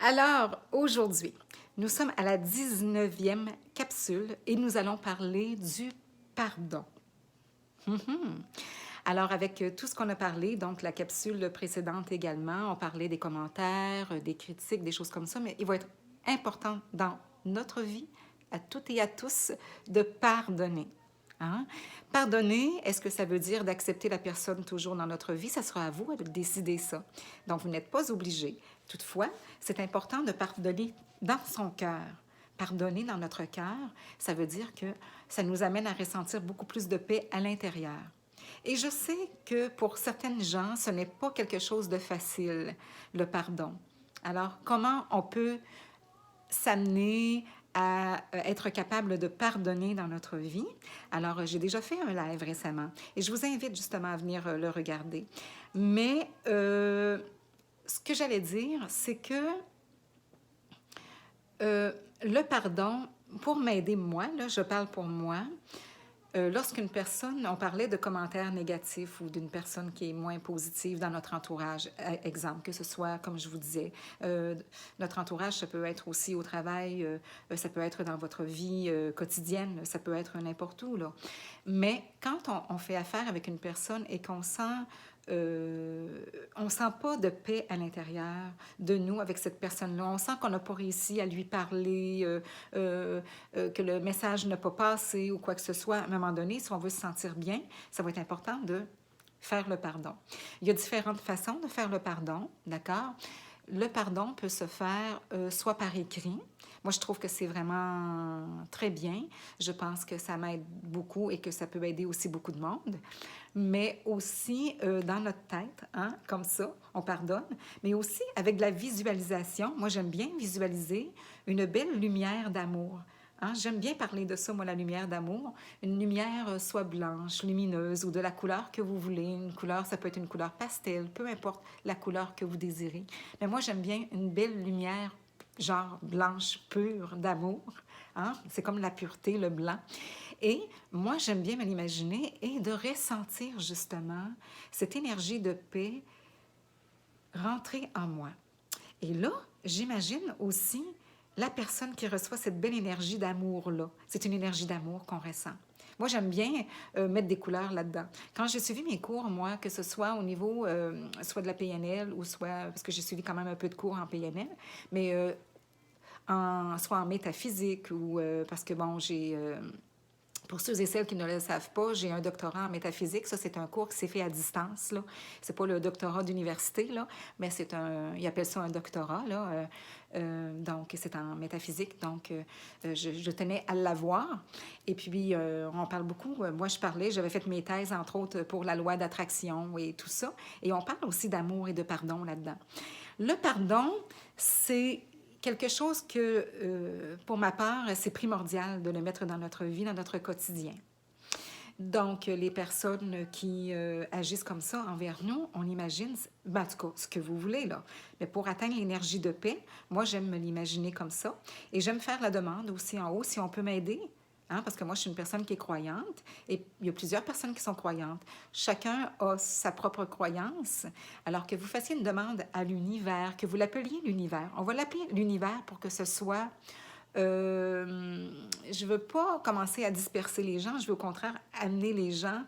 Alors, aujourd'hui, nous sommes à la 19e capsule et nous allons parler du pardon. Alors, avec tout ce qu'on a parlé, donc la capsule précédente également, on parlait des commentaires, des critiques, des choses comme ça, mais il va être important dans notre vie, à toutes et à tous, de pardonner. Hein? Pardonner, est-ce que ça veut dire d'accepter la personne toujours dans notre vie? Ça sera à vous de décider ça. Donc, vous n'êtes pas obligé. Toutefois, c'est important de pardonner dans son cœur. Pardonner dans notre cœur, ça veut dire que ça nous amène à ressentir beaucoup plus de paix à l'intérieur. Et je sais que pour certaines gens, ce n'est pas quelque chose de facile, le pardon. Alors, comment on peut s'amener à être capable de pardonner dans notre vie? Alors, j'ai déjà fait un live récemment et je vous invite justement à venir le regarder. Mais ce que j'allais dire, c'est que le pardon, pour m'aider moi, là, je parle pour moi, lorsqu'une personne, on parlait de commentaires négatifs ou d'une personne qui est moins positive dans notre entourage, exemple, que ce soit, comme je vous disais, notre entourage, ça peut être aussi au travail, ça peut être dans votre vie quotidienne, ça peut être n'importe où, là. Mais quand on fait affaire avec une personne et qu'on sent pas de paix à l'intérieur de nous avec cette personne-là. On sent qu'on n'a pas réussi à lui parler, que le message n'a pas passé ou quoi que ce soit. À un moment donné, si on veut se sentir bien, ça va être important de faire le pardon. Il y a différentes façons de faire le pardon, d'accord? Le pardon peut se faire soit par écrit. Moi, je trouve que c'est vraiment très bien. Je pense que ça m'aide beaucoup et que ça peut aider aussi beaucoup de monde. Mais aussi dans notre tête, hein, comme ça, on pardonne. Mais aussi avec de la visualisation. Moi, j'aime bien visualiser une belle lumière d'amour. Hein? J'aime bien parler de ça, moi, la lumière d'amour. Une lumière soit blanche, lumineuse ou de la couleur que vous voulez. Une couleur, ça peut être une couleur pastel, peu importe la couleur que vous désirez. Mais moi, j'aime bien une belle lumière, genre blanche, pure, d'amour. Hein? C'est comme la pureté, le blanc. Et moi, j'aime bien me l'imaginer et de ressentir justement cette énergie de paix rentrer en moi. Et là, j'imagine aussi la personne qui reçoit cette belle énergie d'amour-là. C'est une énergie d'amour qu'on ressent. Moi, j'aime bien mettre des couleurs là-dedans. Quand j'ai suivi mes cours, moi, que ce soit au niveau soit de la PNL ou soit, parce que j'ai suivi quand même un peu de cours en PNL, mais soit en métaphysique ou parce que, bon, j'ai... pour ceux et celles qui ne le savent pas, j'ai un doctorat en métaphysique. Ça, c'est un cours qui s'est fait à distance, là. C'est pas le doctorat d'université, là, mais c'est un... Ils appellent ça un doctorat, là. Donc, c'est en métaphysique. Donc, je tenais à l'avoir. Et puis, on parle beaucoup... moi, j'avais fait mes thèses, entre autres, pour la loi d'attraction et tout ça. Et on parle aussi d'amour et de pardon là-dedans. Le pardon, c'est quelque chose que, pour ma part, c'est primordial de le mettre dans notre vie, dans notre quotidien. Donc, les personnes qui agissent comme ça envers nous, on imagine, ben, en tout cas, ce que vous voulez, là. Mais pour atteindre l'énergie de paix, moi, j'aime me l'imaginer comme ça. Et j'aime faire la demande aussi en haut, si on peut m'aider. Hein, parce que moi, je suis une personne qui est croyante et il y a plusieurs personnes qui sont croyantes. Chacun a sa propre croyance. Alors que vous fassiez une demande à l'univers, que vous l'appeliez l'univers. On va l'appeler l'univers pour que ce soit... je ne veux pas commencer à disperser les gens, je veux au contraire amener les gens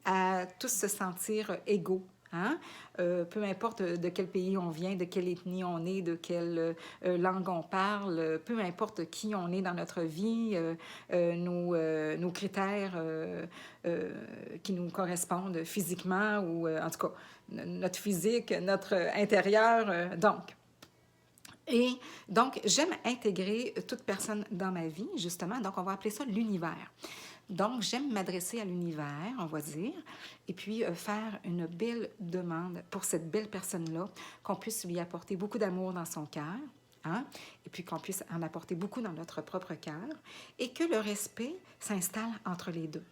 à tous se sentir égaux. Hein? Peu importe de quel pays on vient, de quelle ethnie on est, de quelle langue on parle, peu importe qui on est dans notre vie, nos critères qui nous correspondent physiquement ou en tout cas notre physique, notre intérieur. Et donc, j'aime intégrer toute personne dans ma vie, justement. Donc, on va appeler ça l'univers. Donc, j'aime m'adresser à l'univers, on va dire, et puis faire une belle demande pour cette belle personne-là, qu'on puisse lui apporter beaucoup d'amour dans son cœur, hein? Et puis qu'on puisse en apporter beaucoup dans notre propre cœur, et que le respect s'installe entre les deux.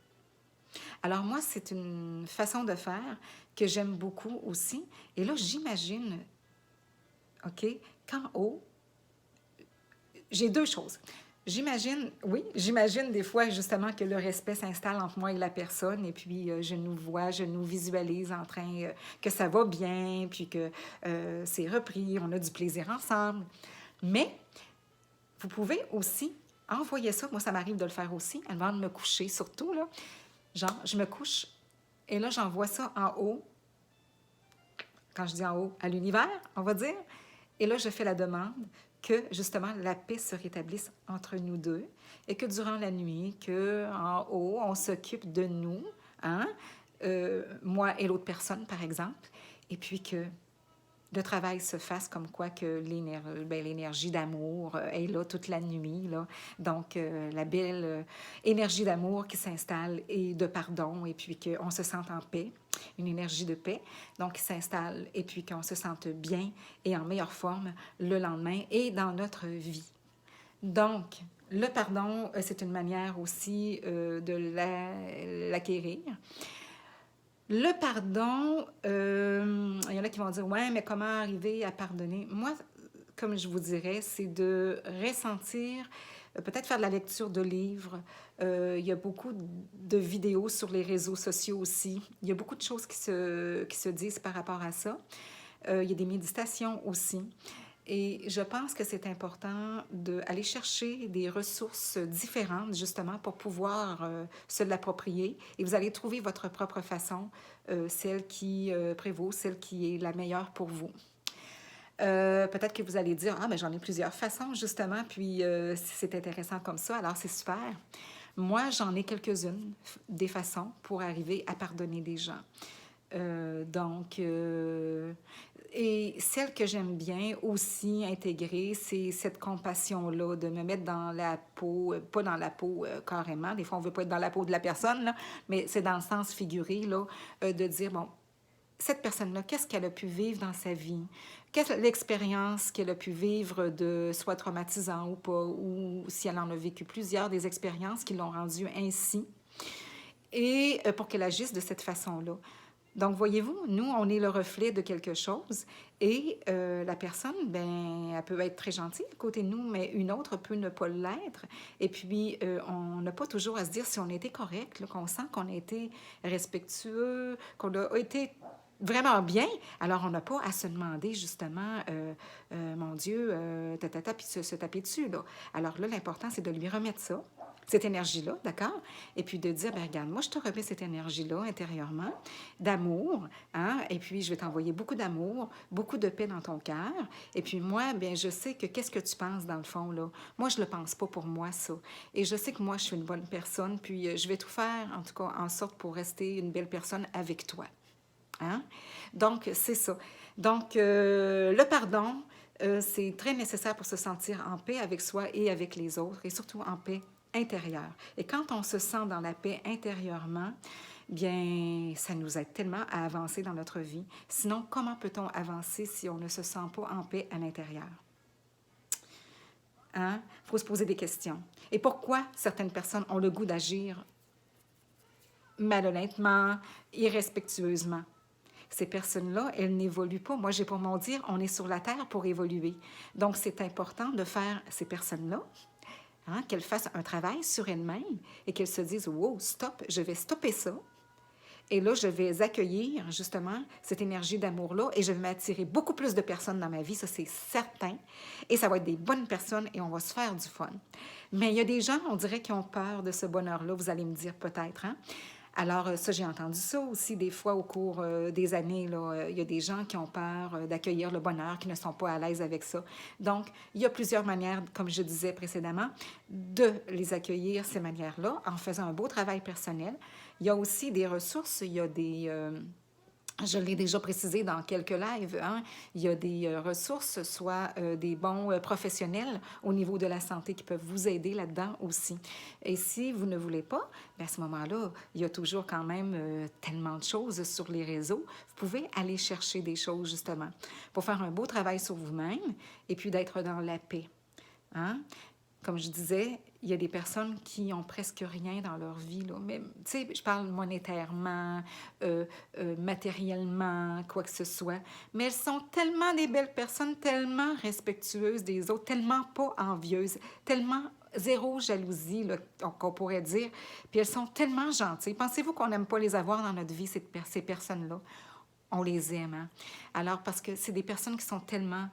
Alors moi, c'est une façon de faire que j'aime beaucoup aussi. Et là, j'imagine, OK, qu'en haut, j'ai deux choses. J'imagine des fois justement que le respect s'installe entre moi et la personne et puis je nous vois, je nous visualise en train que ça va bien, puis que c'est repris, on a du plaisir ensemble. Mais vous pouvez aussi envoyer ça. Moi, ça m'arrive de le faire aussi, avant de me coucher, surtout, là. Genre, je me couche et là, j'envoie ça en haut. Quand je dis en haut, à l'univers, on va dire. Et là, je fais la demande que, justement, la paix se rétablisse entre nous deux et que durant la nuit, qu'en haut, on s'occupe de nous, hein? Moi et l'autre personne, par exemple, et puis que le travail se fasse comme quoi que l'énergie d'amour est là toute la nuit. Là. Donc, la belle énergie d'amour qui s'installe et de pardon, et puis qu'on se sente en paix, une énergie de paix, donc qui s'installe, et puis qu'on se sente bien et en meilleure forme le lendemain et dans notre vie. Donc, le pardon, c'est une manière aussi de l'acquérir. Le pardon, il y en a qui vont dire, ouais, mais comment arriver à pardonner? Moi, comme je vous dirais, c'est de ressentir, peut-être faire de la lecture de livres. Il y a beaucoup de vidéos sur les réseaux sociaux aussi. Il y a beaucoup de choses qui se disent par rapport à ça. Il y a des méditations aussi. Et je pense que c'est important d'aller chercher des ressources différentes, justement, pour pouvoir se l'approprier. Et vous allez trouver votre propre façon, celle qui prévaut, celle qui est la meilleure pour vous. Peut-être que vous allez dire, ah, mais j'en ai plusieurs façons, justement, puis c'est intéressant comme ça, alors c'est super. Moi, j'en ai quelques-unes, des façons pour arriver à pardonner des gens. Et celle que j'aime bien aussi intégrer, c'est cette compassion-là, de me mettre dans la peau, pas dans la peau carrément, des fois on ne veut pas être dans la peau de la personne, là, mais c'est dans le sens figuré, là, de dire, bon, cette personne-là, qu'est-ce qu'elle a pu vivre dans sa vie? Quelle est l'expérience qu'elle a pu vivre de soit traumatisant ou pas, ou si elle en a vécu plusieurs, des expériences qui l'ont rendue ainsi, et pour qu'elle agisse de cette façon-là. Donc, voyez-vous, nous, on est le reflet de quelque chose et la personne, ben, elle peut être très gentille à côté de nous, mais une autre peut ne pas l'être. Et puis, on n'a pas toujours à se dire si on a été correct, là, qu'on sent qu'on a été respectueux, qu'on a été vraiment bien. Alors, on n'a pas à se demander, justement, mon Dieu, puis se taper dessus, là. Alors là, l'important, c'est de lui remettre ça, cette énergie-là, d'accord? Et puis de dire, ben regarde, moi, je te remets cette énergie-là intérieurement, d'amour, hein? Et puis, je vais t'envoyer beaucoup d'amour, beaucoup de paix dans ton cœur. Et puis, moi, bien, je sais que qu'est-ce que tu penses, dans le fond, là? Moi, je le pense pas pour moi, ça. Et je sais que moi, je suis une bonne personne, puis je vais tout faire, en tout cas, en sorte pour rester une belle personne avec toi. Hein? Donc, c'est ça. Donc, le pardon, c'est très nécessaire pour se sentir en paix avec soi et avec les autres, et surtout en paix intérieure. Et quand on se sent dans la paix intérieurement, bien, ça nous aide tellement à avancer dans notre vie. Sinon, comment peut-on avancer si on ne se sent pas en paix à l'intérieur? Hein? Il faut se poser des questions. Et pourquoi certaines personnes ont le goût d'agir malhonnêtement, irrespectueusement? Ces personnes-là, elles n'évoluent pas. Moi, j'ai pour mon dire, on est sur la Terre pour évoluer. Donc, c'est important de faire ces personnes-là, hein, qu'elles fassent un travail sur elles-mêmes et qu'elles se disent, wow, stop, je vais stopper ça. Et là, je vais accueillir justement cette énergie d'amour-là et je vais m'attirer beaucoup plus de personnes dans ma vie, ça c'est certain. Et ça va être des bonnes personnes et on va se faire du fun. Mais il y a des gens, on dirait, qui ont peur de ce bonheur-là, vous allez me dire peut-être, hein? Alors, ça, j'ai entendu ça aussi des fois au cours des années. Là, il y a des gens qui ont peur d'accueillir le bonheur, qui ne sont pas à l'aise avec ça. Donc, il y a plusieurs manières, comme je disais précédemment, de les accueillir, ces manières-là, en faisant un beau travail personnel. Il y a aussi des ressources, il y a des... je l'ai déjà précisé dans quelques lives, hein? Il y a des ressources, soit des bons professionnels au niveau de la santé qui peuvent vous aider là-dedans aussi. Et si vous ne voulez pas, bien à ce moment-là, il y a toujours quand même tellement de choses sur les réseaux. Vous pouvez aller chercher des choses justement pour faire un beau travail sur vous-même et puis d'être dans la paix. Hein? Comme je disais, il y a des personnes qui ont presque rien dans leur vie, là. Mais, tu sais, je parle monétairement, matériellement, quoi que ce soit. Mais elles sont tellement des belles personnes, tellement respectueuses des autres, tellement pas envieuses, tellement zéro jalousie, là, qu'on pourrait dire. Puis elles sont tellement gentilles. Pensez-vous qu'on n'aime pas les avoir dans notre vie, ces personnes-là? on les aime. Hein? Alors, parce que c'est des personnes qui sont tellement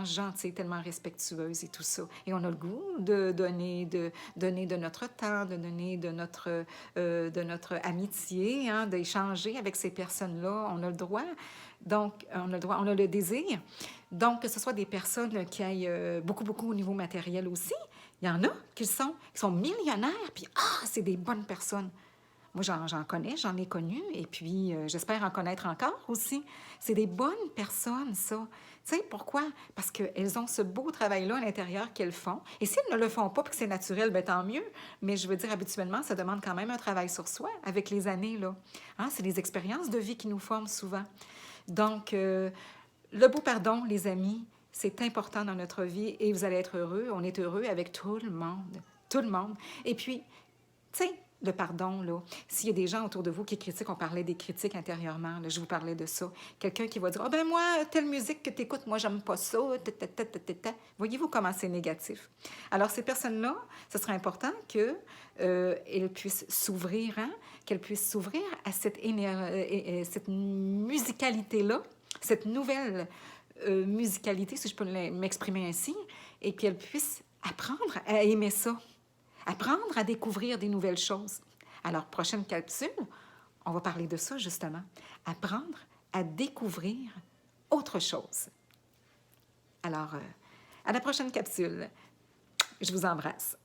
gentilles, tellement respectueuses et tout ça. Et on a le goût donner de notre temps, de donner de notre amitié, hein, d'échanger avec ces personnes-là. On a le droit. Donc, on a le droit, on a le désir. Donc, que ce soit des personnes qui aillent beaucoup au niveau matériel aussi. Il y en a qui sont millionnaires, puis c'est des bonnes personnes. Moi, j'en connais, j'en ai connu, et puis j'espère en connaître encore aussi. C'est des bonnes personnes, ça. Tu sais, pourquoi? Parce qu'elles ont ce beau travail-là à l'intérieur qu'elles font. Et si elles ne le font pas, puis que c'est naturel, bien tant mieux. Mais je veux dire, habituellement, ça demande quand même un travail sur soi avec les années, là. Hein? C'est les expériences de vie qui nous forment souvent. Donc, le beau pardon, les amis, c'est important dans notre vie et vous allez être heureux. On est heureux avec tout le monde. Tout le monde. Et puis, tu sais, le pardon, là, s'il y a des gens autour de vous qui critiquent, on parlait des critiques intérieurement, là, je vous parlais de ça. Quelqu'un qui va dire, « Ah ben moi, telle musique que tu écoutes, moi, j'aime pas ça. » Voyez-vous comment c'est négatif? Alors, ces personnes-là, ce serait important qu'elles puissent s'ouvrir, hein? Qu'elles puissent s'ouvrir à cette musicalité-là, cette nouvelle musicalité, si je peux m'exprimer ainsi, et qu'elles puissent apprendre à aimer ça. Apprendre à découvrir des nouvelles choses. Alors, prochaine capsule, on va parler de ça justement. Apprendre à découvrir autre chose. Alors, à la prochaine capsule. Je vous embrasse.